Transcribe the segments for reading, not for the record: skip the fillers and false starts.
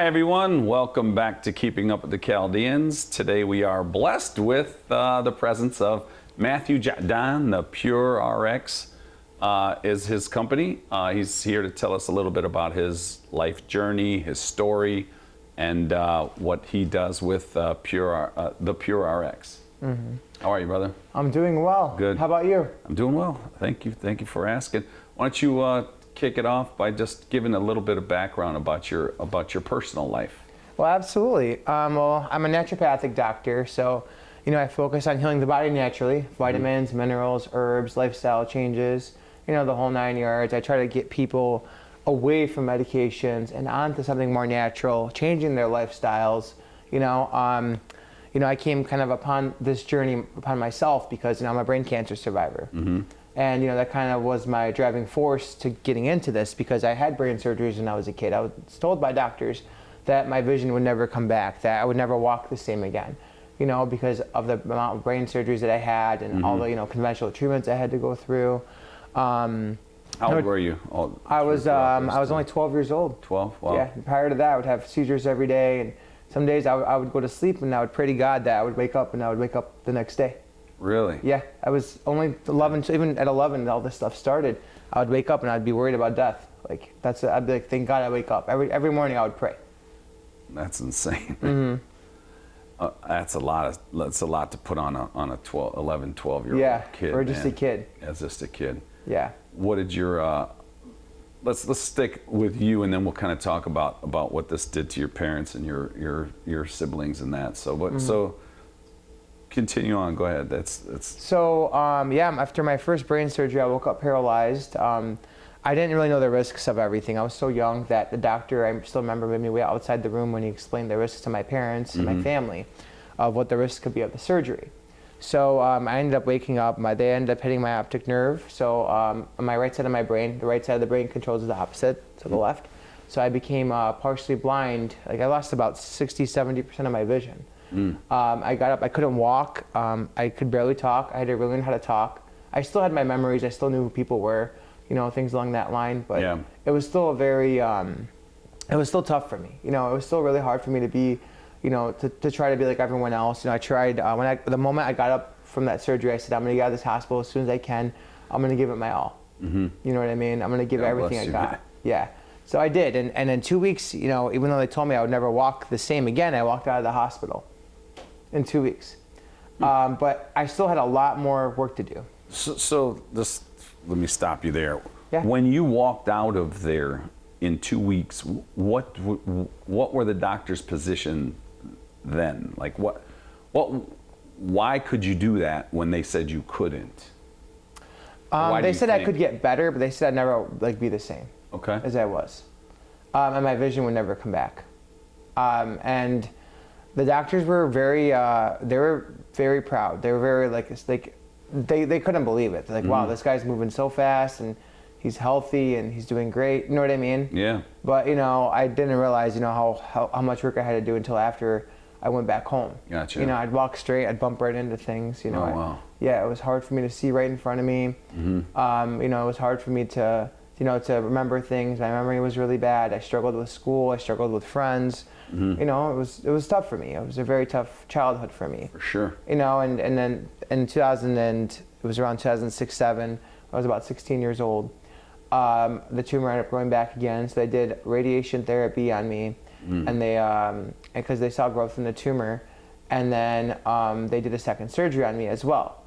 everyone. Welcome back to Keeping Up with the Chaldeans. Today we are blessed with the presence of Mathew Jadan. The Thepurerx is his company. He's here to tell us a little bit about his life journey, his story, and what he does with the Thepurerx. Mm-hmm. How are you, brother? I'm doing well. Good. How about you? I'm doing well. Thank you. Thank you for asking. Why don't you kick it off by just giving a little bit of background about your personal life? Well, absolutely. Well, I'm a naturopathic doctor, so I focus on healing the body naturally: vitamins, minerals, herbs, lifestyle changes. The whole 9 yards. I try to get people away from medications and onto something more natural, changing their lifestyles. I came kind of upon this journey upon myself because I'm a brain cancer survivor. Mm-hmm. And that kind of was my driving force to getting into this, because I had brain surgeries when I was a kid. I was told by doctors that my vision would never come back, that I would never walk the same again, because of the amount of brain surgeries that I had and all the conventional treatments I had to go through. How old were you? I was only 12 years old. 12? Wow. Yeah. Prior to that, I would have seizures every day, and some days I would go to sleep and I would pray to God that I would wake up, and I would wake up the next day. Really? Yeah, I was only 11, so even at 11 all this stuff started. I would wake up and I'd be worried about death. I'd be like, thank God I wake up. Every morning I would pray. That's insane. Mm-hmm. That's a lot to put on a 11, 12-year-old kid. Or just a kid. As just a kid. Yeah. What did your let's stick with you, and then we'll kind of talk about what this did to your parents and your siblings and that. So what so continue on. Go ahead. That's. So after my first brain surgery, I woke up paralyzed. I didn't really know the risks of everything. I was so young that the doctor, I still remember, made me wait outside the room when he explained the risks to my parents and my family of what the risks could be of the surgery. So I ended up waking up. They ended up hitting my optic nerve. So on my right side of my brain, the right side of the brain controls the opposite to the left. So I became partially blind. I lost about 60-70% of my vision. I got up, I couldn't walk, I could barely talk, I had to relearn how to talk. I still had my memories, I still knew who people were, things along that line, but it was still it was still tough for me. It was still really hard for me to be, to try to be like everyone else. I tried, the moment I got up from that surgery, I said, I'm gonna get out of this hospital as soon as I can, I'm gonna give it my all. You know what I mean? I'm gonna give everything I got. Yeah. So I did, and in 2 weeks, even though they told me I would never walk the same again, I walked out of the hospital in 2 weeks. But I still had a lot more work to do. So this, let me stop you there. Yeah. When you walked out of there in 2 weeks, what were the doctor's position then? Why could you do that when they said you couldn't? They said I could get better, but they said I'd never be the same as I was. And my vision would never come back. And the doctors were very proud. They were very they couldn't believe it. They're like, wow, this guy's moving so fast and he's healthy and he's doing great. You know what I mean? Yeah. But I didn't realize how much work I had to do until after I went back home. Gotcha. I'd walk straight, I'd bump right into things. Oh, wow. It was hard for me to see right in front of me. Mm-hmm. It was hard for me to to remember things. My memory was really bad. I struggled with school. I struggled with friends. Mm-hmm. It was tough for me. It was a very tough childhood for me. For sure. And then in 2000 it was around 2006-07. I was about 16 years old. The tumor ended up growing back again. So they did radiation therapy on me, and they because they saw growth in the tumor, and then they did a second surgery on me as well.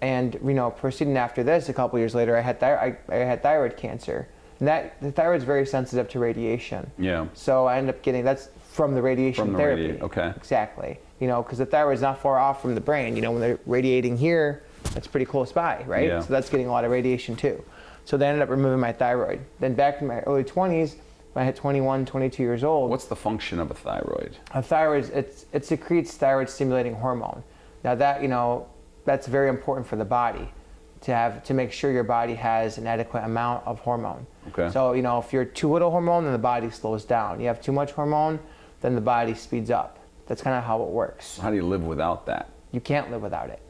And proceeding after this, a couple years later, I had thyroid cancer. And the thyroid's very sensitive to radiation. Yeah. So I ended up getting, that's from the radiation therapy. Okay. Exactly. Because the thyroid's not far off from the brain. When they're radiating here, that's pretty close by, right? Yeah. So that's getting a lot of radiation too. So they ended up removing my thyroid. Then back in my early 20s, when I hit 21, 22 years old. What's the function of a thyroid? A thyroid, it secretes thyroid stimulating hormone. Now that, that's very important for the body to make sure your body has an adequate amount of hormone. Okay. So, if you're too little hormone, then the body slows down. You have too much hormone, then the body speeds up. That's kind of how it works. How do you live without that? You can't live without it.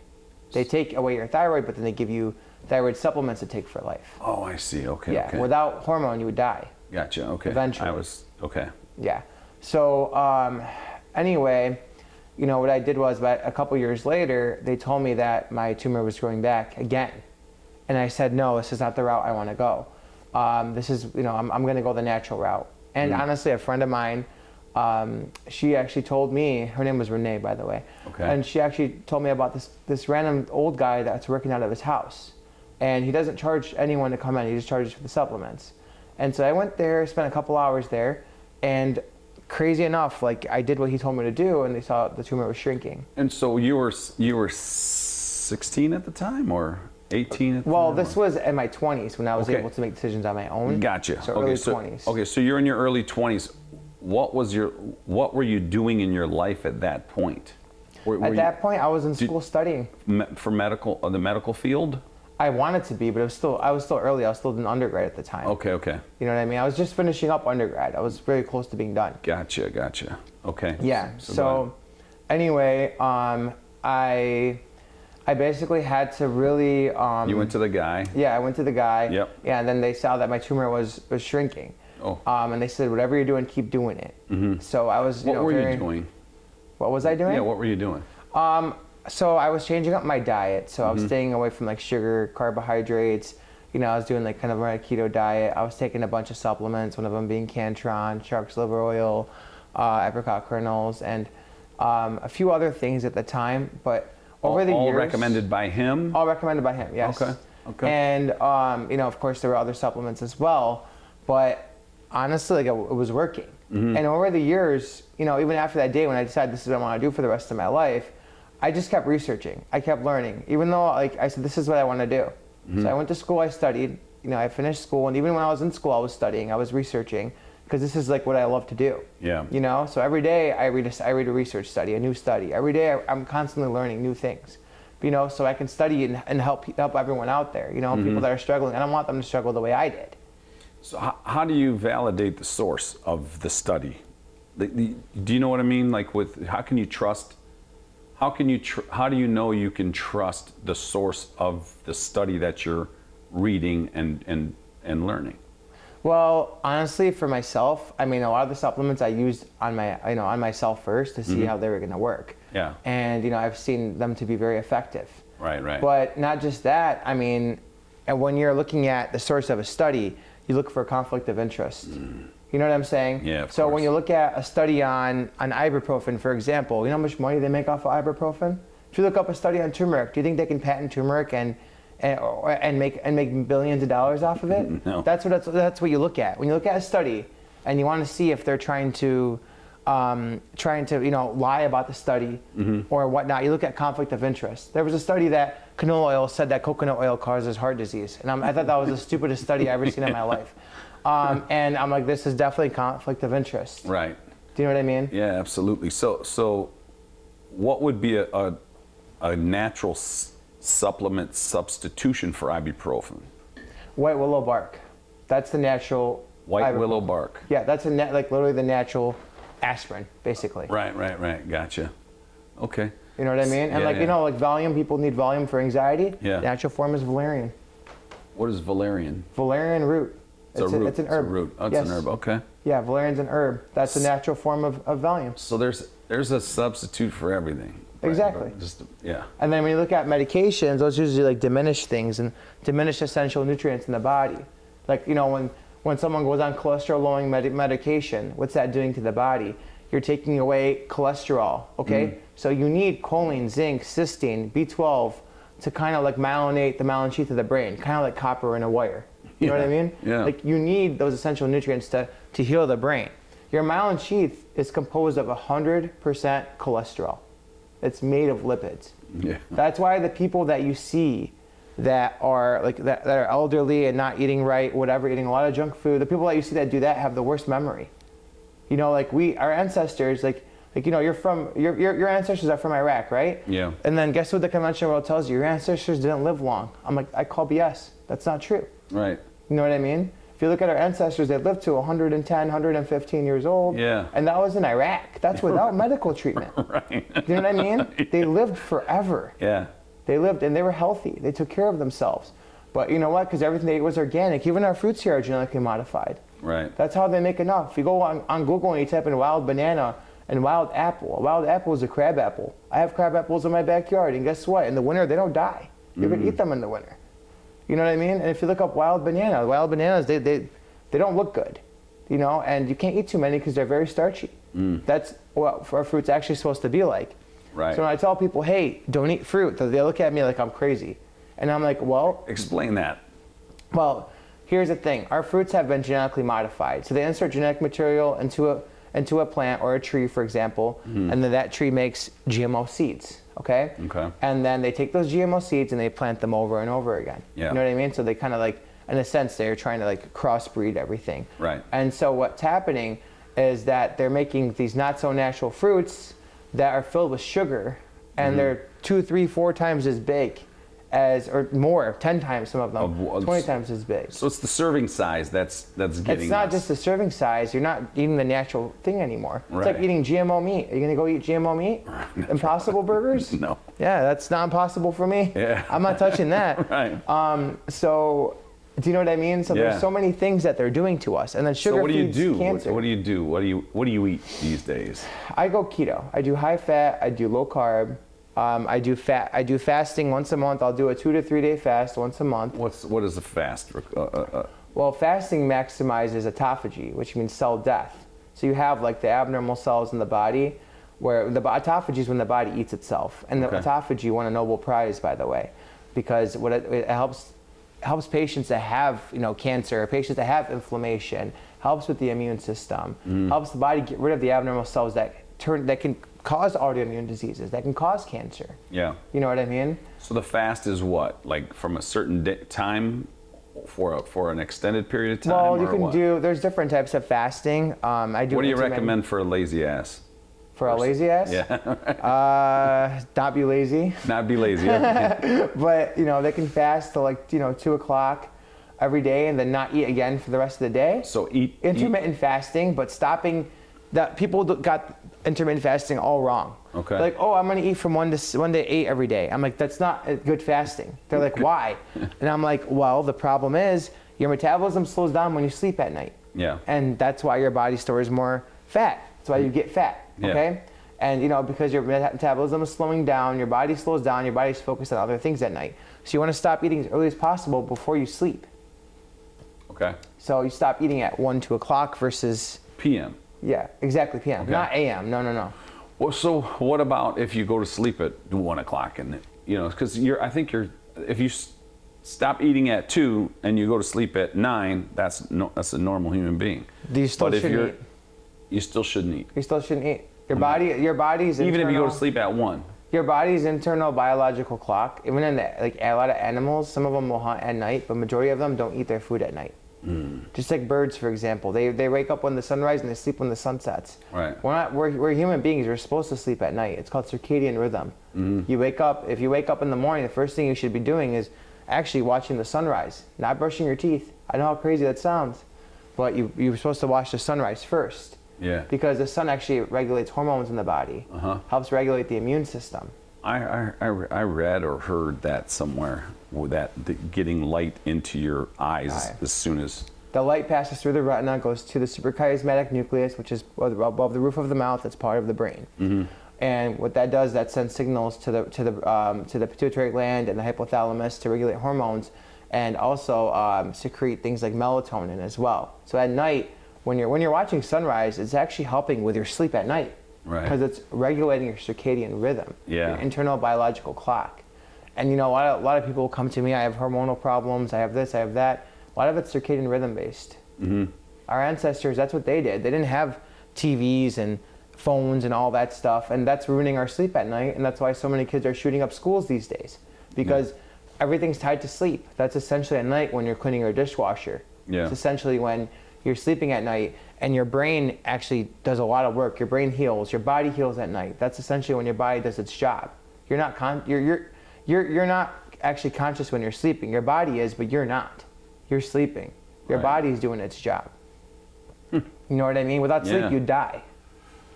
They take away your thyroid, but then they give you thyroid supplements to take for life. Oh, I see. Okay. Yeah. Okay. Without hormone, you would die. Gotcha. Okay. Eventually. Okay. Yeah. So anyway, you know, what I did was about a couple years later, they told me that my tumor was growing back again. And I said, no, this is not the route I want to go. This is, you know, I'm going to go the natural route. And honestly, a friend of mine, she actually told me, her name was Renee, by the way. Okay. And she actually told me about this random old guy that's working out of his house. And he doesn't charge anyone to come in, he just charges for the supplements. And so I went there, spent a couple hours there, and crazy enough, like I did what he told me to do, and they saw the tumor was shrinking. And so you were 16 at the time, or 18 at the Well, time? this was in my 20s when I was Okay. able to make decisions on my own. Gotcha. So Okay, early so 20s. okay, so you're in your early 20s. What were you doing in your life at that point? At that point, I was in school studying. For the medical field? I wanted to be, but I was still early. I was still in undergrad at the time. Okay, okay. You know what I mean? I was just finishing up undergrad. I was very close to being done. Gotcha. Okay. Yeah. So anyway, I basically had to really. You went to the guy. Yeah, I went to the guy. Yep. Yeah, and then they saw that my tumor was shrinking. Oh. And they said, whatever you're doing, keep doing it. Mm-hmm. So I was. What were you doing? What was I doing? Yeah, what were you doing? So I was changing up my diet. So I was staying away from like sugar, carbohydrates. You know, I was doing like kind of a keto diet. I was taking a bunch of supplements, one of them being Cantron, shark's liver oil, apricot kernels, and a few other things at the time. But over the years, all recommended by him? All recommended by him, yes. Okay. And you know, of course, there were other supplements as well. But honestly, like it was working. And over the years, you know, even after that day when I decided this is what I want to do for the rest of my life, I just kept researching. I kept learning, even though like I said, this is what I want to do. So I went to school, I studied, you know, I finished school, and even when I was in school, I was studying, I was researching, because this is like what I love to do. Yeah. You know, so every day I read a research study, a new study. Every day I'm constantly learning new things, you know, so I can study and help everyone out there, you know, people that are struggling. I don't want them to struggle the way I did. So how do you validate the source of the study? Do you know what I mean? Like how do you know you can trust the source of the study that you're reading and learning? Well, honestly, for myself, I mean, a lot of the supplements I used on myself first to see how they were going to work. Yeah. And you know, I've seen them to be very effective. Right. But not just that. I mean, and when you're looking at the source of a study, you look for a conflict of interest. You know what I'm saying? Yeah, of course. When you look at a study on ibuprofen, for example, you know how much money they make off of ibuprofen? If you look up a study on turmeric, do you think they can patent turmeric and make billions of dollars off of it? No. That's what you look at. When you look at a study and you want to see if they're trying to you know, lie about the study or whatnot, you look at conflict of interest. There was a study that canola oil said that coconut oil causes heart disease, and I thought that was the stupidest study I've ever seen in my life. And I'm like, this is definitely conflict of interest. Right. Do you know what I mean? Yeah, absolutely. So what would be a natural supplement substitution for ibuprofen? White willow bark. That's the natural. White willow bark. Yeah, that's like literally the natural aspirin, basically. Right. Gotcha. Okay. You know what I mean? And you know, like Valium, people need Valium for anxiety. Yeah. The natural form is valerian. What is valerian? Valerian root. It's a root. It's an herb. It's a root. Oh, it's an herb. Okay. Yeah, valerian's an herb. That's the natural form of Valium. So there's a substitute for everything. Right? Exactly. Yeah. And then when you look at medications, those usually like diminish things and diminish essential nutrients in the body. Like, you know, when someone goes on cholesterol-lowering medication, what's that doing to the body? You're taking away cholesterol, okay? So you need choline, zinc, cysteine, B12 to kind of like myelinate the myelin sheath of the brain, kind of like copper in a wire. You know what I mean? Yeah. Like you need those essential nutrients to heal the brain. Your myelin sheath is composed of 100% cholesterol. It's made of lipids. Yeah. That's why the people that you see that are like that are elderly and not eating right, whatever, eating a lot of junk food, the people that you see that do that have the worst memory. You know, like our ancestors, like you know, your ancestors are from Iraq, right? Yeah. And then guess what the conventional world tells you? Your ancestors didn't live long. I'm like, I call BS. That's not true. Right. You know what I mean? If you look at our ancestors, they lived to 110, 115 years old. Yeah. And that was in Iraq. That's without medical treatment. Right. You know what I mean? Yeah. They lived forever. Yeah. They lived and they were healthy. They took care of themselves. But you know what? Because everything they ate was organic. Even our fruits here are genetically modified. Right. That's how they make enough. If you go on Google and you type in wild banana and wild apple, a wild apple is a crab apple. I have crab apples in my backyard, and guess what? In the winter, they don't die. You can eat them in the winter. You know what I mean? And if you look up wild bananas, they don't look good, you know, and you can't eat too many because they're very starchy. That's what our fruit's actually supposed to be like. Right. So when I tell people, hey, don't eat fruit, they look at me like I'm crazy. And I'm like, well... Explain that. Well, here's the thing. Our fruits have been genetically modified. So they insert genetic material into a plant or a tree, for example, and then that tree makes GMO seeds, okay? Okay. And then they take those GMO seeds and they plant them over and over again. Yeah. You know what I mean? So they kind of like, in a sense, they're trying to like crossbreed everything. Right. And so what's happening is that they're making these not so natural fruits that are filled with sugar, and they're 2, 3, 4 times as big as, or more, 10 times some of them, 20 times as big. So it's the serving size that's getting It's not us. just the serving size. You're not eating the natural thing anymore. Right. It's like eating GMO meat. Are you going to go eat GMO meat? Impossible Burgers? No. Yeah, that's not impossible for me. Yeah. I'm not touching that. Right. So, do you know what I mean? So Yeah. there's so many things that they're doing to us. And then sugar So what do you feeds do? cancer. What do you do? What do you eat these days? I go keto. I do high fat. I do low carb. I do fasting once a month. I'll do a 2 to 3 day fast once a month. What is a fast? Well, fasting maximizes autophagy, which means cell death. So you have like the abnormal cells in the body, where the autophagy is when the body eats itself, and the autophagy won a Nobel Prize, by the way, because what it helps patients that have cancer, patients that have inflammation, helps with the immune system, helps the body get rid of the abnormal cells that can cause autoimmune diseases, that can cause cancer. Yeah. You know what I mean? So the fast is what? Like from a certain time for an extended period of time? Well, you or can what? there's different types of fasting. I do. What do you intermittent- recommend for a lazy ass? For a lazy ass? Yeah. Not be lazy. Not be lazy. Yeah. But they can fast till like 2 o'clock every day and then not eat again for the rest of the day. So eat Intermittent fasting, but stopping. That people got intermittent fasting all wrong. Okay. Like, oh, I'm gonna eat from 1 to 8 every day. I'm like, that's not a good fasting. They're like, why? And I'm like, well, the problem is your metabolism slows down when you sleep at night. Yeah. And that's why your body stores more fat. That's why you get fat. Yeah. Okay. And because your metabolism is slowing down, your body slows down, your body's focused on other things at night. So you want to stop eating as early as possible before you sleep. Okay. So you stop eating at 1, 2 o'clock versus. PM. Yeah, exactly, PM. Okay. Not AM. No. Well, so what about if you go to sleep at 1 o'clock and because if you stop eating at 2 and you go to sleep at 9, that's a normal human being. You still shouldn't eat. You still shouldn't eat. You still shouldn't eat. Your body's Even if you go to internal- sleep at 1. Your body's internal biological clock. Even in a lot of animals, some of them will hunt at night, but majority of them don't eat their food at night. Just like birds, for example, they wake up when the sun rises and they sleep when the sun sets. Right. We're human beings. We're supposed to sleep at night. It's called circadian rhythm. If you wake up in the morning, the first thing you should be doing is actually watching the sunrise, not brushing your teeth. I know how crazy that sounds, but you're supposed to watch the sunrise first. Yeah. Because the sun actually regulates hormones in the body, helps regulate the immune system. I read or heard that somewhere, getting light into your eyes as soon as... The light passes through the retina, goes to the suprachiasmatic nucleus, which is above the roof of the mouth. That's part of the brain. And what that does, that sends signals to the pituitary gland and the hypothalamus to regulate hormones, and also secrete things like melatonin as well. So at night, when you're watching sunrise, it's actually helping with your sleep at night. Right. Because it's regulating your circadian rhythm, Yeah. your internal biological clock. And a lot of people will come to me, I have hormonal problems, I have this, I have that. A lot of it's circadian rhythm based. Our ancestors, that's what they did. They didn't have TVs and phones and all that stuff, and that's ruining our sleep at night, and that's why so many kids are shooting up schools these days. Because everything's tied to sleep. That's essentially at night when you're cleaning your dishwasher. Yeah. It's essentially when you're sleeping at night, and your brain actually does a lot of work. Your brain heals. Your body heals at night. That's essentially when your body does its job. You're not you're not actually conscious when you're sleeping. Your body is, but you're not. You're sleeping. Your body's doing its job. You know what I mean? Without sleep, you die.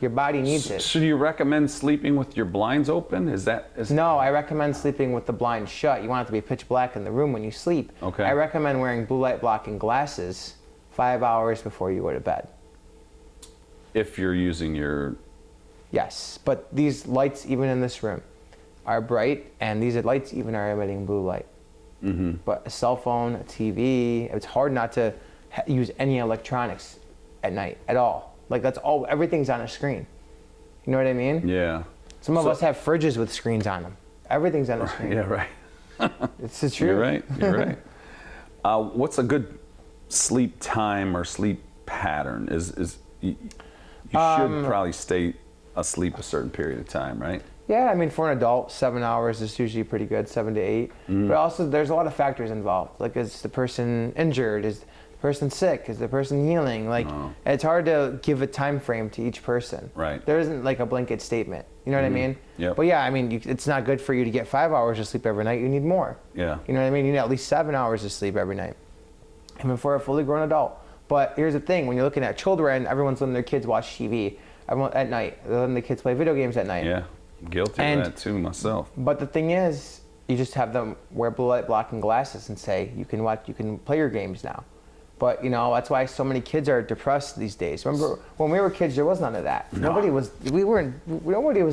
Your body needs it. So do you recommend sleeping with your blinds open? No, I recommend sleeping with the blinds shut. You want it to be pitch black in the room when you sleep. Okay. I recommend wearing blue light blocking glasses 5 hours before you go to bed. If you're using your... Yes, but these lights, even in this room, are bright, and these lights even are emitting blue light. Mm-hmm. But a cell phone, a TV, it's hard not to use any electronics at night at all. Like that's all, everything's on a screen. You know what I mean? Yeah. Some of us have fridges with screens on them. Everything's on a screen. Yeah, right. It's the truth. You're right. You're right. What's a good sleep time or sleep pattern? You should probably stay asleep a certain period of time, right? Yeah, I mean, for an adult, 7 hours is usually pretty good, 7 to 8. But also, there's a lot of factors involved. Like, is the person injured? Is the person sick? Is the person healing? Like, it's hard to give a time frame to each person. Right. There isn't like a blanket statement. You know what I mean? Yep. But yeah, I mean, it's not good for you to get 5 hours of sleep every night. You need more. Yeah. You know what I mean? You need at least 7 hours of sleep every night, even for a fully grown adult. But here's the thing: when you're looking at children, everyone's letting their kids watch TV at night. They're letting the kids play video games at night. Yeah. I'm guilty of that too myself. But the thing is, you just have them wear blue light blocking glasses and say you can play your games now. But you know, that's why so many kids are depressed these days. Remember when we were kids, there was none of that. No. Nobody was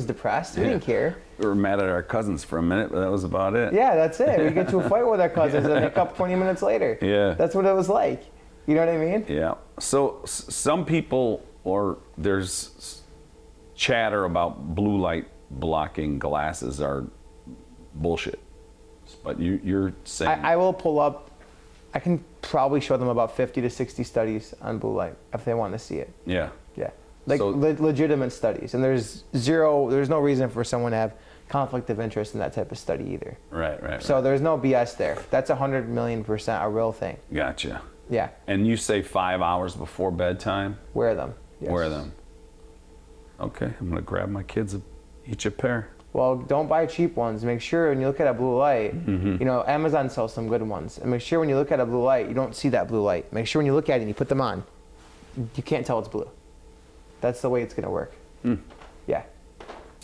depressed. We didn't care. We were mad at our cousins for a minute, but that was about it. Yeah, that's it. We get to a fight with our cousins and make up 20 minutes later. Yeah. That's what it was like. You know what I mean? Yeah. So some people, or there's chatter about blue light blocking glasses are bullshit. But you're saying... I will pull up, I can probably show them about 50 to 60 studies on blue light if they want to see it. Yeah. Yeah. Like So- legitimate studies. And there's no reason for someone to have conflict of interest in that type of study either. Right. So there's no BS there. That's 100,000,000% a real thing. Gotcha. Yeah. And you say 5 hours before bedtime? Wear them. Yes. Wear them. Okay, I'm gonna grab my kids each a pair. Well, don't buy cheap ones. Make sure when you look at a blue light, you know, Amazon sells some good ones. And make sure when you look at a blue light, you don't see that blue light. Make sure when you look at it and you put them on, you can't tell it's blue. That's the way it's gonna work. Yeah.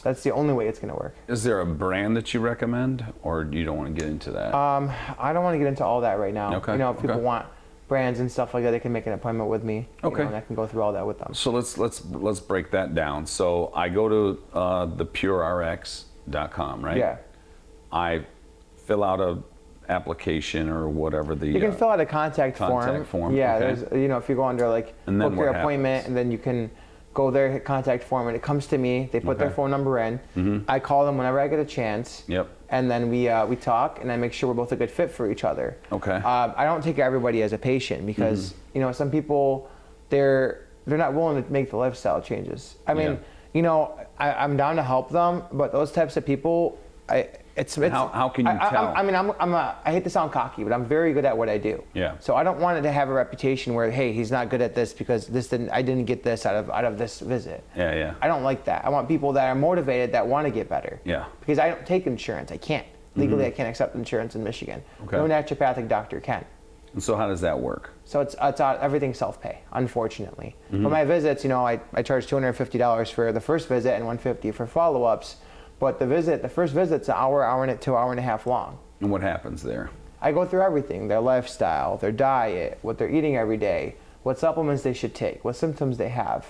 That's the only way it's gonna work. Is there a brand that you recommend, or you don't want to get into that? I don't want to get into all that right now. Okay, You know, if people okay. want brands and stuff like that, they can make an appointment with me. You Okay. know, and I can go through all that with them. So let's break that down. So I go to thepurerx.com, right? Yeah. I fill out a application or whatever the You can fill out a contact form. Yeah, okay. there's, you know, if you go under like And then book your what appointment, happens? and then you can go there, hit contact form, and it comes to me. They put their Okay. phone number in. I call them whenever I get a chance. Yep. And then we talk, and I make sure we're both a good fit for each other. Okay. I don't take everybody as a patient because you know, some people they're not willing to make the lifestyle changes. I mean, Yeah. you know, I'm down to help them, but those types of people, it's How can you tell? I hate to sound cocky, but I'm very good at what I do. Yeah. So I don't want it to have a reputation where, hey, he's not good at this because I didn't get this out of this visit. Yeah. I don't like that. I want people that are motivated, that want to get better. Yeah. Because I don't take insurance. I can't. Legally, I can't accept insurance in Michigan. Okay. No naturopathic doctor can. And so how does that work? So it's everything's self-pay, unfortunately. For my visits, you know, I charge $250 for the first visit and $150 for follow-ups. But the first visit's an hour and a half long. And what happens there? I go through everything: their lifestyle, their diet, what they're eating every day, what supplements they should take, what symptoms they have.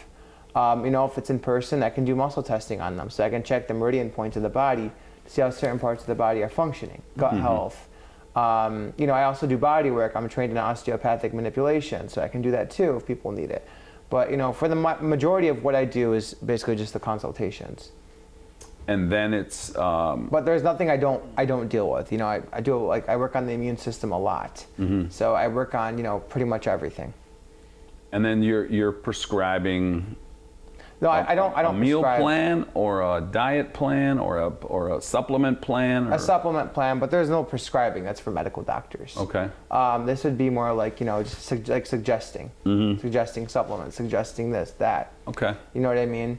You know, if it's in person, I can do muscle testing on them, so I can check the meridian points of the body to see how certain parts of the body are functioning, gut health. You know, I also do body work. I'm trained in osteopathic manipulation, so I can do that too if people need it. But you know, for the majority of what I do is basically just the consultations. And then it's But there's nothing I don't deal with. You know, I work on the immune system a lot. So I work on, you know, pretty much everything. and then you're prescribing No, I don't a meal prescribe plan or a diet plan or a supplement plan? a supplement plan, but there's no prescribing. That's for medical doctors. Okay. This would be more like, you know, just suggesting, suggesting supplements, suggesting this, that. Okay. You know what I mean?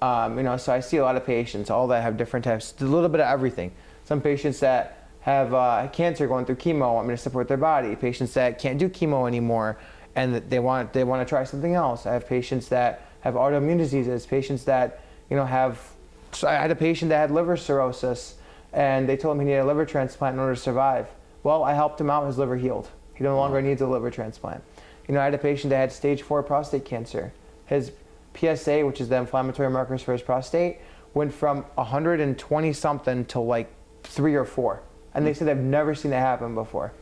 You know, so I see a lot of patients, all that have different types, a little bit of everything. Some patients that have cancer going through chemo want me to support their body. Patients that can't do chemo anymore and that they want to try something else. I have patients that have autoimmune diseases, patients that, you know, so I had a patient that had liver cirrhosis and they told him he needed a liver transplant in order to survive. Well, I helped him out, his liver healed. He no longer needs a liver transplant. You know, I had a patient that had stage 4 prostate cancer. His PSA, which is the inflammatory markers for his prostate, went from 120 something to like 3 or 4. And they said they've never seen that happen before.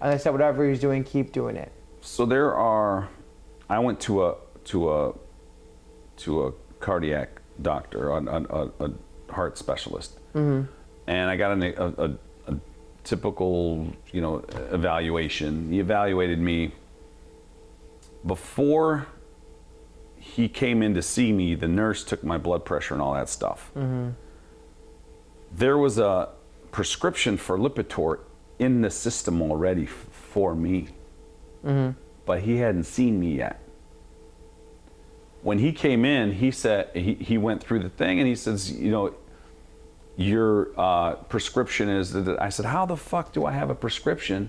And they said whatever he's doing, keep doing it. So I went to a cardiac doctor, a heart specialist, and I got a typical, you know, evaluation. He evaluated me. Before he came in to see me, the nurse took my blood pressure and all that stuff. There was a prescription for Lipitor in the system already for me, but he hadn't seen me yet. When he came in, he said, he went through the thing and he says, you know, your prescription is that. I said, how the fuck do I have a prescription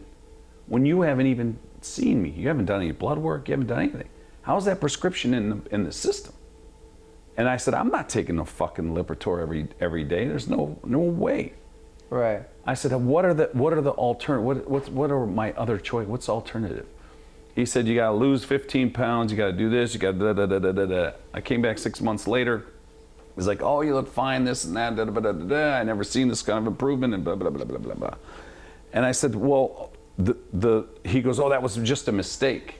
when you haven't even seen me? You haven't done any blood work, you haven't done anything. How's that prescription in the system? And I said, I'm not taking no fucking Lipitor every day. There's no way. Right. I said, what are the alternatives? What are my other choice? What's the alternative? He said, you got to lose 15 pounds. You got to do this. You got to da da da da da da. I came back 6 months later. He's like, oh, you look fine, this and that, da da da da da. I never seen this kind of improvement, and blah blah blah blah blah blah. And I said, well, he goes, oh, that was just a mistake.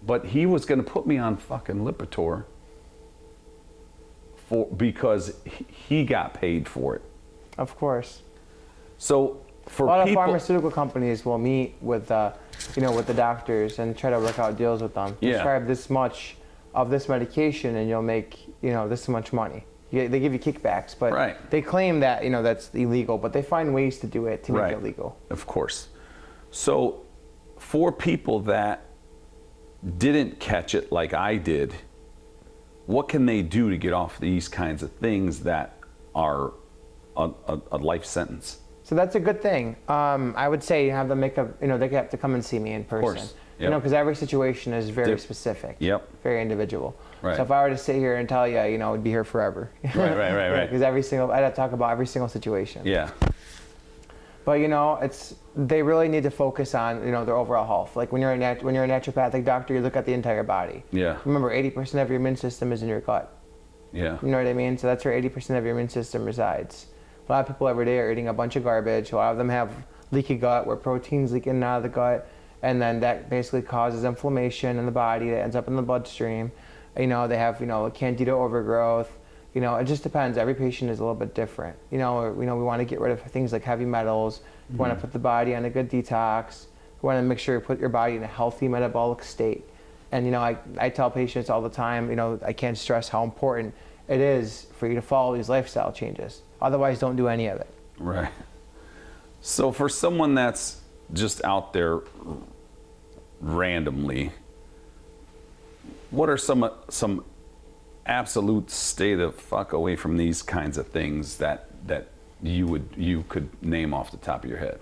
But he was going to put me on fucking Lipitor because he got paid for it. Of course. So for a lot people, of pharmaceutical companies will meet with, you know, with the doctors and try to work out deals with them. Yeah. Prescribe this much of this medication, and you'll make, you know, this much money. They give you kickbacks, but right. They claim that, you know, that's illegal, but they find ways to do it to make it legal. Of course. So for people that didn't catch it like I did, what can they do to get off these kinds of things that are a life sentence? So that's a good thing. I would say have them make a, you know, they have to come and see me in person. Of course. Yep. You know, because every situation is very specific. Yep. Very individual. Right. So if I were to sit here and tell you, you know, I'd be here forever. Right. Because I'd have to talk about every single situation. Yeah. But you know, they really need to focus on, you know, their overall health. Like when you're a naturopathic doctor, you look at the entire body. Yeah. Remember, 80% of your immune system is in your gut. Yeah. You know what I mean? So that's where 80% of your immune system resides. A lot of people every day are eating a bunch of garbage. A lot of them have leaky gut, where proteins leak in and out of the gut, and then that basically causes inflammation in the body that ends up in the bloodstream. You know, they have, you know, candida overgrowth. You know, it just depends. Every patient is a little bit different. You know, we want to get rid of things like heavy metals. We want to put the body on a good detox. We want to make sure you put your body in a healthy metabolic state. And, you know, I tell patients all the time, you know, I can't stress how important it is for you to follow these lifestyle changes. Otherwise, don't do any of it. Right. So for someone that's just out there randomly, what are some absolute stay the fuck away from these kinds of things that you could name off the top of your head?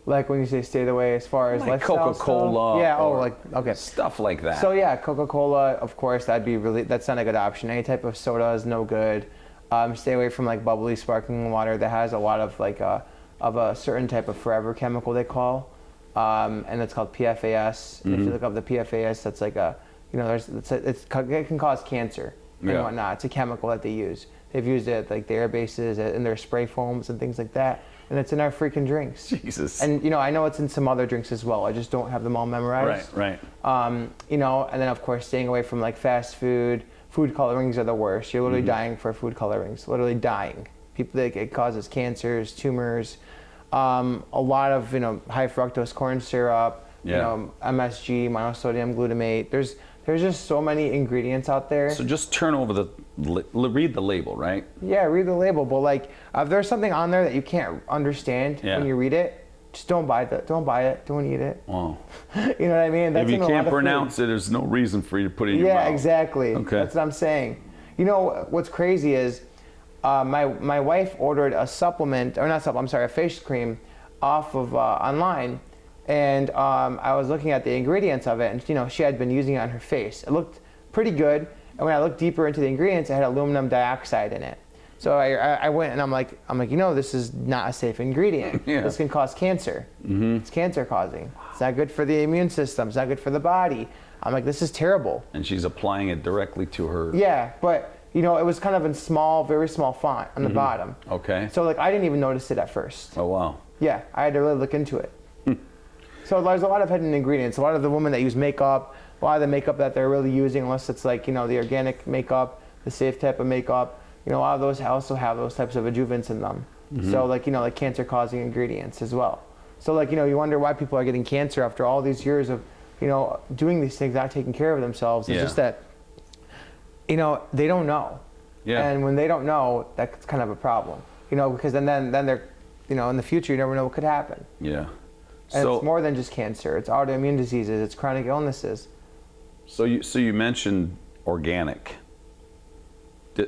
Like when you say stay away, as far as like lifestyle Coca-Cola, stuff? Yeah. or stuff like that. So yeah, Coca-Cola, of course, that's not a good option. Any type of soda is no good. Stay away from like bubbly sparkling water that has a lot of like of a certain type of forever chemical they call, and it's called PFAS. If you look up the PFAS, that's like a, you know, it can cause cancer and whatnot. It's a chemical that they use. They've used it at like the air bases, in their spray foams and things like that. And it's in our freaking drinks. Jesus. And you know, I know it's in some other drinks as well. I just don't have them all memorized. Right. You know, and then of course staying away from like fast food. Food colorings are the worst. You're literally dying for food colorings. Literally dying. People, it causes cancers, tumors. A lot of, you know, high fructose corn syrup. You know, MSG, monosodium glutamate. There's just so many ingredients out there. So just turn over read the label, right? Yeah, read the label. But like, if there's something on there that you can't understand when you read it, just don't buy it. Don't buy it. Don't eat it. Wow. You know what I mean? That's if you can't pronounce it, there's no reason for you to put it in your mouth. Yeah, exactly. Okay. That's what I'm saying. You know what's crazy is my wife ordered a supplement, or not supplement, I'm sorry, a face cream off of online. And I was looking at the ingredients of it, and you know, she had been using it on her face. It looked pretty good, and when I looked deeper into the ingredients, it had aluminum dioxide in it. So I went and I'm like, this is not a safe ingredient. Yeah. This can cause cancer. It's cancer causing. It's not good for the immune system. It's not good for the body. I'm like, this is terrible. And she's applying it directly to her. Yeah, but it was kind of in small, very small font on the bottom. Okay. So like I didn't even notice it at first. Oh, wow. Yeah, I had to really look into it. So there's a lot of hidden ingredients. A lot of the women that use makeup, a lot of the makeup that they're really using, unless it's like, the organic makeup, the safe type of makeup, a lot of those also have those types of adjuvants in them. So like, like cancer causing ingredients as well. So like, you wonder why people are getting cancer after all these years of, doing these things, not taking care of themselves. It's just that, they don't know. Yeah. And when they don't know, that's kind of a problem, because then they're, in the future, you never know what could happen. Yeah. And So it's more than just cancer. It's autoimmune diseases. It's chronic illnesses. So you mentioned organic.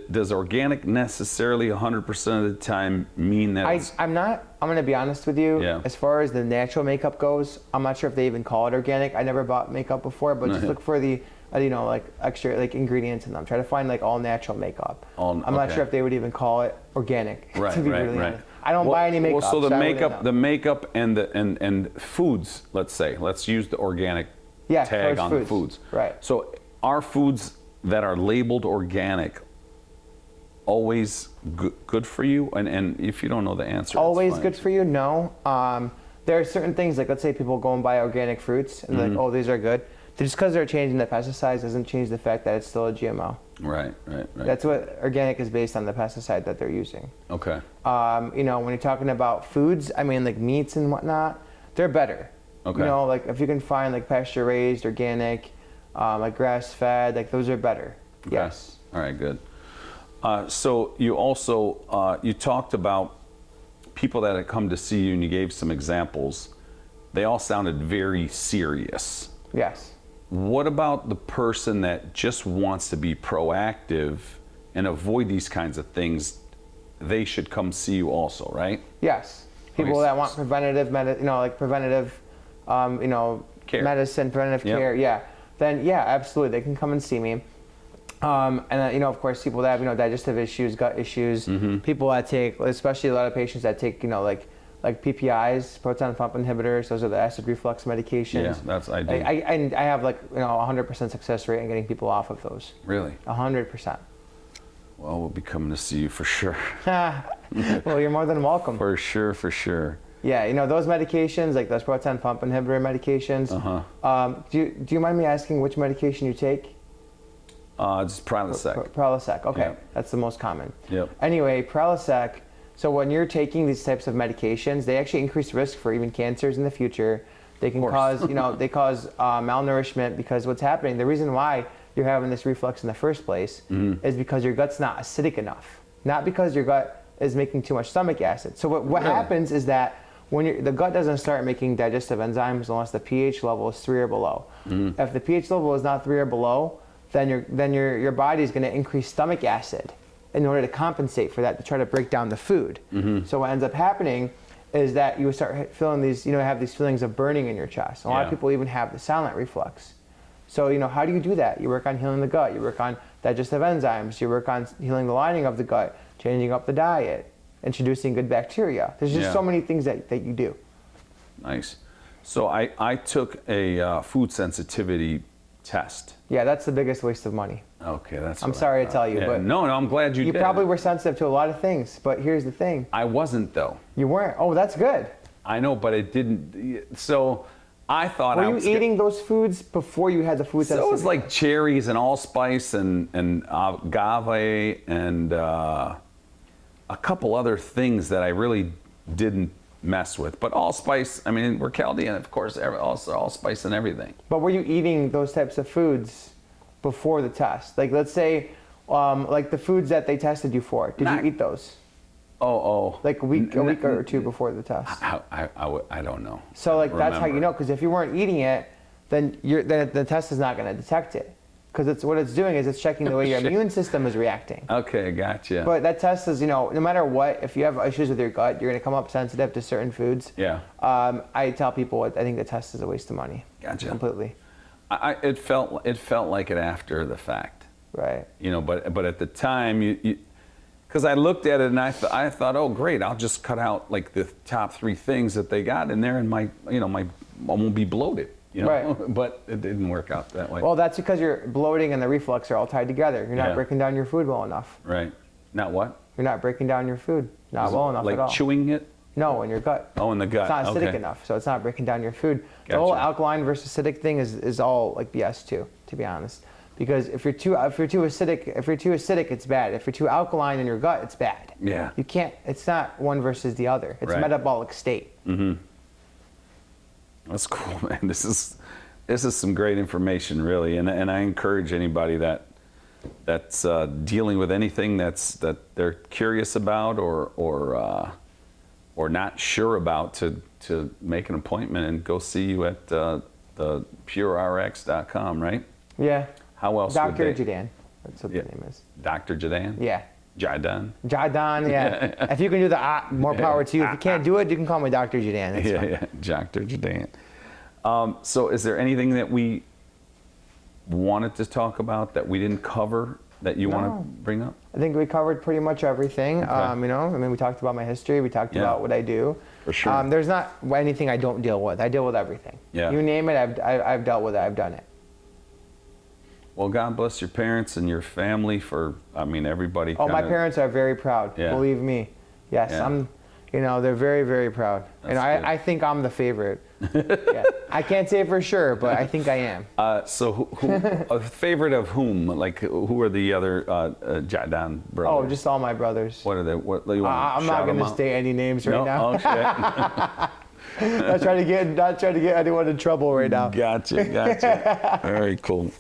Does organic necessarily 100% of the time mean that I'm going to be honest with you. Yeah. As far as the natural makeup goes, I'm not sure if they even call it organic. I never bought makeup before, but just look for the, like extra like ingredients in them. Try to find like all natural makeup. I'm not sure if they would even call it organic. Right, to be right, really right. honest. I don't buy any makeup. Well, so I wouldn't know. the makeup and foods, let's use the organic tag on the foods. Right. So are foods that are labeled organic always good for you? And if you don't know the answer, always good for you? No. There are certain things, like let's say people go and buy organic fruits and they're like, oh, these are good. Just because they're changing the pesticides doesn't change the fact that it's still a GMO. Right. That's what organic is based on, the pesticide that they're using. Okay. When you're talking about foods, like meats and whatnot, they're better. Okay. Like if you can find like pasture raised, organic, like grass fed, like those are better. Okay. Yes. All right, good. So you also, you talked about people that had come to see you and you gave some examples. They all sounded very serious. Yes. What about the person that just wants to be proactive and avoid these kinds of things? They should come see you also, right? Yes. People that want preventative, preventative, medicine, preventative care. Yeah. Then absolutely, they can come and see me. And of course, people that have digestive issues, gut issues, people that take, especially a lot of patients that take like PPIs, proton pump inhibitors. Those are the acid reflux medications. Yeah, that's ideal. I have like 100% success rate in getting people off of those. Really? 100%. Well, we'll be coming to see you for sure. Well, you're more than welcome. For sure. Yeah, those medications, like those proton pump inhibitor medications. Do you mind me asking which medication you take? Just Prilosec. Prilosec. Okay, Yeah. That's the most common. Yep. Anyway, Prilosec. So when you're taking these types of medications, they actually increase risk for even cancers in the future. They can cause, they cause malnourishment, because what's happening, the reason why you're having this reflux in the first place is because your gut's not acidic enough. Not because your gut is making too much stomach acid. So what happens is that when the gut doesn't start making digestive enzymes unless the pH level is 3 or below. If the pH level is not 3 or below, then your body is going to increase stomach acid in order to compensate for that, to try to break down the food. So what ends up happening is that you start feeling these, have these feelings of burning in your chest. A lot of people even have the silent reflux. So, how do you do that? You work on healing the gut. You work on digestive enzymes. You work on healing the lining of the gut, changing up the diet, introducing good bacteria. There's just so many things that you do. Nice. So I took a food sensitivity test. Yeah, that's the biggest waste of money. Okay, that's. I'm sorry to tell you, but no, I'm glad you did. You probably were sensitive to a lot of things, but here's the thing. I wasn't though. You weren't. Oh, that's good. I know, but it didn't. So I thought Were you eating those foods before you had the food sensitivity? So it was like cherries and allspice and agave and a couple other things that I really didn't mess with. But allspice, I mean, we're Chaldean, of course, allspice and everything. But were you eating those types of foods before the test? Like, let's say, like the foods that they tested you for, did you eat those? Like a week or two before the test? I don't know. So like that's how you know, because if you weren't eating it, then the test is not going to detect it. Because what it's doing is it's checking the way your immune system is reacting. Okay, gotcha. But that test is, no matter what, if you have issues with your gut, you're going to come up sensitive to certain foods. Yeah. I tell people I think the test is a waste of money. Gotcha. Completely. It felt like it after the fact. Right. But at the time, Because I looked at it and I thought, oh great, I'll just cut out like the top 3 things that they got in there, and I won't be bloated. Right. But it didn't work out that way. Well, that's because your bloating and the reflux are all tied together. You're not Yeah. breaking down your food well enough. Right. Not what? You're not breaking down your food not well enough like at all. chewing it? No, in your gut. Oh, in the gut. It's not acidic Okay. enough, so it's not breaking down your food. The Gotcha. whole alkaline versus acidic thing is all like BS too, to be honest. Because if you're too acidic, it's bad. If you're too alkaline in your gut, it's bad. Yeah. You can't. It's not one versus the other. It's Right. metabolic state. That's cool, man. This is some great information, really, and I encourage anybody that's dealing with anything that they're curious about or not sure about to make an appointment and go see you at the Thepurerx.com, right? Yeah. How else? Dr. would they? Jadan. That's what Yeah. the name is. Dr. Jadan. Yeah. Jadan. Jadan, yeah. If you can do the more power to you. If you can't do it, you can call me Dr. Jadan. That's fine. Yeah, Dr. Jadan. So is there anything that we wanted to talk about that we didn't cover that you want No. to bring up? I think we covered pretty much everything. Okay. We talked about my history. We talked Yeah. about what I do. For sure. There's not anything I don't deal with. I deal with everything. Yeah. You name it, I've dealt with it. I've done it. Well, God bless your parents and your family for, everybody. Oh, my kinda- parents are very proud. Yeah. Believe me. Yes, Yeah. they're very, very proud. That's good. I think I'm the favorite. Yeah. I can't say for sure, but I think I am. So who a favorite of whom? Like, who are the other Jadan brothers? Oh, just all my brothers. What are they? What do you want? I'm not going to state any names right No? now. Oh, shit. not trying to get anyone in trouble right now. Gotcha. Very cool.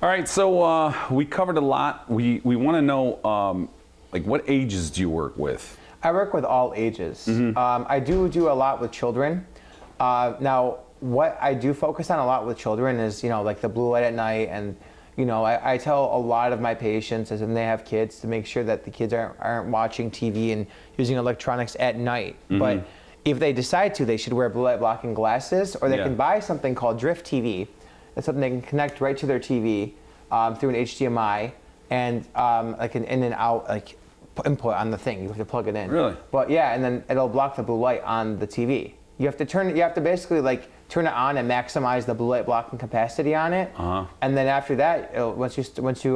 All right, so we covered a lot. We want to know, what ages do you work with? I work with all ages. I do a lot with children. Now, what I do focus on a lot with children is, like the blue light at night, and I tell a lot of my patients as when they have kids to make sure that the kids aren't watching TV and using electronics at night. But if they decide to, they should wear blue light blocking glasses, or they can buy something called Drift TV. That's something they can connect right to their TV through an HDMI and like an in and out input on the thing. You have to plug it in. Really? But yeah, and then it'll block the blue light on the TV. You have to basically turn it on and maximize the blue light blocking capacity on it. And then after that, once you connect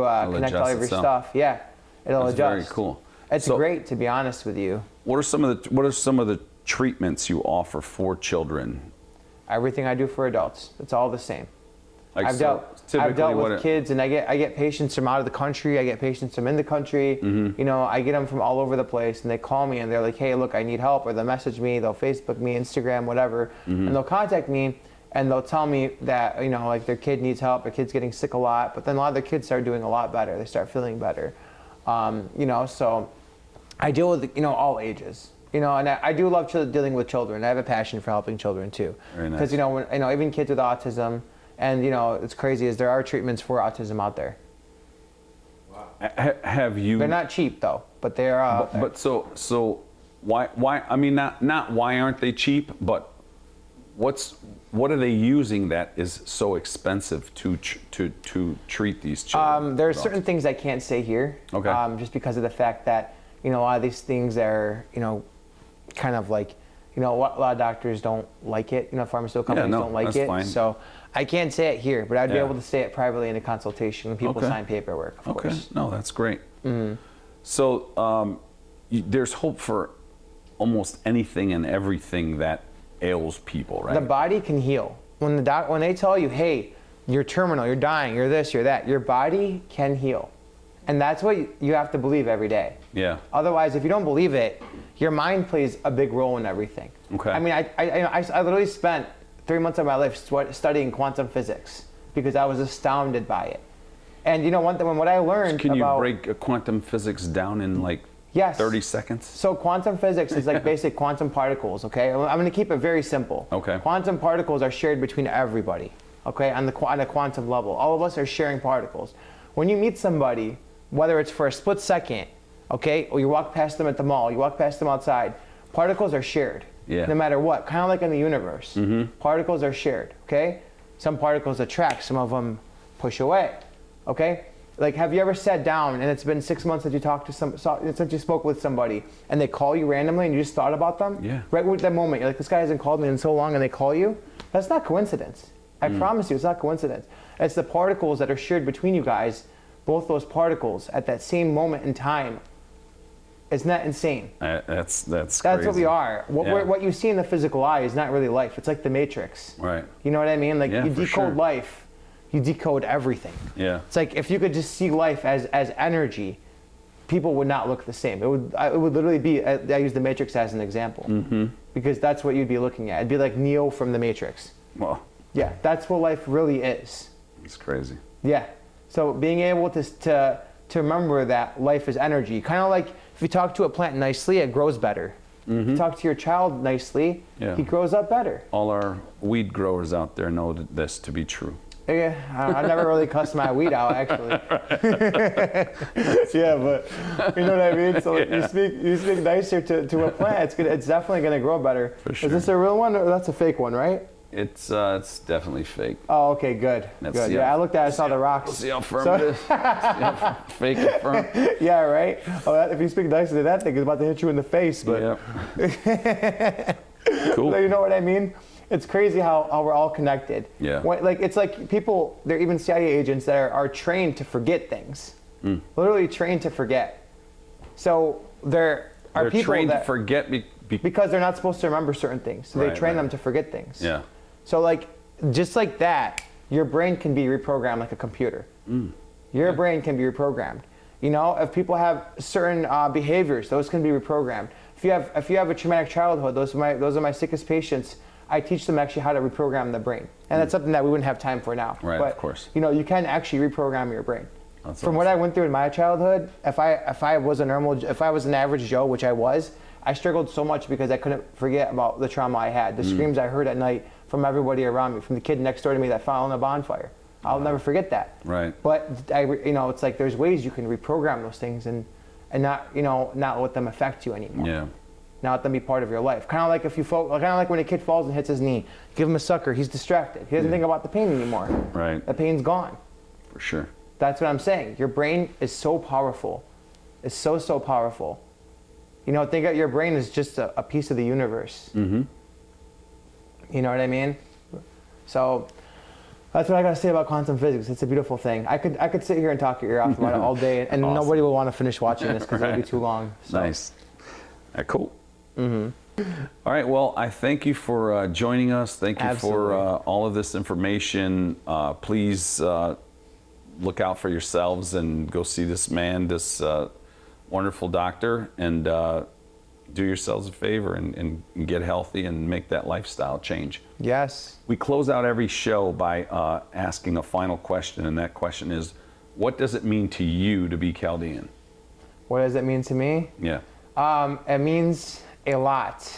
all of your stuff, it'll That's adjust. very cool. It's So- great, to be honest with you. What are some of the treatments you offer for children? Everything I do for adults, it's all the same. Like, I've typically dealt what with kids, and I get patients from out of the country. I get patients from in the country. I get them from all over the place, and they call me and they're like, "Hey, look, I need help," or they'll message me, they'll Facebook me, Instagram, whatever, and they'll contact me and they'll tell me that their kid needs help, their kid's getting sick a lot, but then a lot of their kids start doing a lot better. They start feeling better. So I deal with all ages. And I do love dealing with children. I have a passion for helping children too. Very nice. Because even kids with autism. And it's crazy is there are treatments for autism out there. Have you? They're not cheap though, but they are out there. But so why? I mean, not why aren't they cheap? But what are they using that is so expensive to treat these children? There are certain things I can't say here. Okay. Just because of the fact that a lot of these things are kind of like a lot of doctors don't like it. Pharmaceutical companies don't like that's it. fine. So I can't say it here, but I'd be Yeah. able to say it privately in a consultation when people Okay. sign paperwork, of Okay, course. no, that's great. So there's hope for almost anything and everything that ails people, right? The body can heal. When they tell you, hey, you're terminal, you're dying, you're this, you're that, your body can heal. And that's what you have to believe every day. Yeah. Otherwise, if you don't believe it, your mind plays a big role in everything. Okay. I mean, I literally spent 3 months of my life studying quantum physics because I was astounded by it. And what I learned Can you about... break quantum physics down in Yes. 30 seconds? So quantum physics is like basic quantum particles, okay? I'm going to keep it very simple. Okay. Quantum particles are shared between everybody, okay, on a quantum level. All of us are sharing particles. When you meet somebody, whether it's for a split second, okay, or you walk past them at the mall, you walk past them outside, particles are shared. Yeah. No matter what, kind of like in the universe. Particles are shared, okay? Some particles attract, some of them push away, okay? Like, have you ever sat down and it's been 6 months since you talked to since you spoke with somebody, and they call you randomly and you just thought about them? Yeah. Right with that moment, you're like, this guy hasn't called me in so long, and they call you? That's not coincidence. I promise you, it's not coincidence. It's the particles that are shared between you guys, both those particles at that same moment in time. Isn't that insane? That's That's crazy. what we are. What you see in the physical eye is not really life. It's like the Matrix. Right. You know what I mean? Like, Yeah, you for decode sure. life, you decode everything. Yeah. It's like if you could just see life as energy, people would not look the same. It would literally be, I use the Matrix as an example, because that's what you'd be looking at. It'd be like Neo from the Matrix. Well, Yeah, that's what life really is. it's crazy. Yeah. So being able to remember that life is energy, kind of like if you talk to a plant nicely, it grows better. If you talk to your child nicely, Yeah. he grows up better. All our weed growers out there know this to be true. Yeah, I never really cussed my weed out, actually. Yeah, but you know what I mean. So you speak nicer to a plant, it's definitely gonna grow better. For sure. Is this a real one or that's a fake one, right? It's definitely fake. Oh, okay, good. Let's Good. see Yeah, how- I looked at it, I saw the rocks. See how firm it is. See how fake and firm. Yeah, right. Oh, if you speak nicely to that thing, it's about to hit you in the face. But Yeah. Cool. you know what I mean? It's crazy how we're all connected. Yeah. It's like people, they're even CIA agents that are trained to forget things. Literally trained to forget. So there are They're people trained that, to forget because they're not supposed to remember certain things. So they Right, train right. them to forget things. Yeah. So just like that, your brain can be reprogrammed like a computer. Your brain can be reprogrammed. You know, if people have certain behaviors, those can be reprogrammed. If you have a traumatic childhood, those are my sickest patients. I teach them actually how to reprogram the brain, and that's something that we wouldn't have time for now. Right, but, of course. You know, you can actually reprogram your brain. That's From what I went through in my childhood, if I was an average Joe, which I was, I struggled so much because I couldn't forget about the trauma I had, the screams I heard at night from everybody around me, from the kid next door to me that fell in a bonfire. I'll never forget that. Right. But it's like there's ways you can reprogram those things and not let them affect you anymore. Yeah. Not let them be part of your life. Kind of like when a kid falls and hits his knee, give him a sucker. He's distracted. He doesn't think about the pain anymore. Right. The pain's gone. For sure. That's what I'm saying. Your brain is so powerful. It's so powerful. You know, think of your brain as just a piece of the universe. Mm-hmm. You know what I mean? So that's what I got to say about quantum physics. It's a beautiful thing. I could sit here and talk your ear off about it all day, and Awesome. nobody will want to finish watching this because it'll be too long. So. Nice. Cool. All right. Well, I thank you for joining us. Thank you Absolutely. for all of this information. Please look out for yourselves and go see this man, this wonderful doctor, and do yourselves a favor and get healthy and make that lifestyle change. Yes. We close out every show by asking a final question, and that question is, what does it mean to you to be Chaldean? What does it mean to me? Yeah. It means a lot.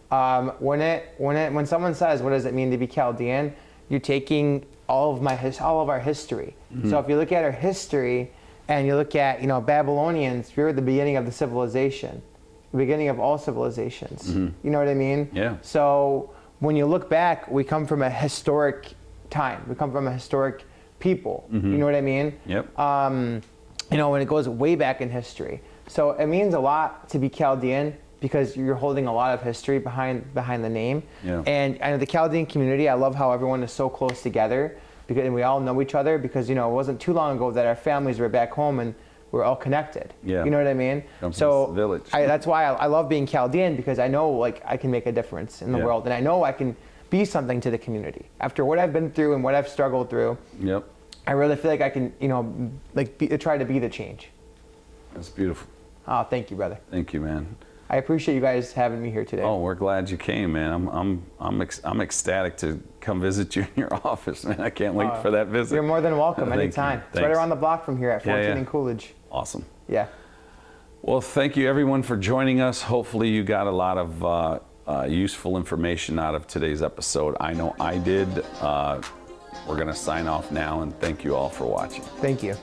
When someone says, "What does it mean to be Chaldean?" You're taking all of our history. So if you look at our history, and you look at Babylonians, we were at the beginning of the civilization, the beginning of all civilizations. You know what I mean? Yeah. So when you look back, we come from a historic time. We come from a historic people. You know what I mean? Yep. When it goes way back in history. So it means a lot to be Chaldean because you're holding a lot of history behind the name. Yeah. And I know the Chaldean community, I love how everyone is so close together and we all know each other because, it wasn't too long ago that our families were back home and we're all connected. Yeah. You know what I mean? Come from So this village. that's why I love being Chaldean because I know I can make a difference in the Yeah. world and I know I can be something to the community. After what I've been through and what I've struggled through, Yep. I really feel like I can, try to be the change. That's beautiful. Oh, thank you, brother. Thank you, man. I appreciate you guys having me here today. Oh, we're glad you came, man. I'm ecstatic to come visit you in your office, man. I can't wait for that visit. You're more than welcome Thank you. anytime. It's right Thanks. around the block from here at 14 Yeah. in Coolidge. Awesome. Yeah. Well, thank you everyone for joining us. Hopefully you got a lot of useful information out of today's episode. I know I did. We're going to sign off now and thank you all for watching. Thank you.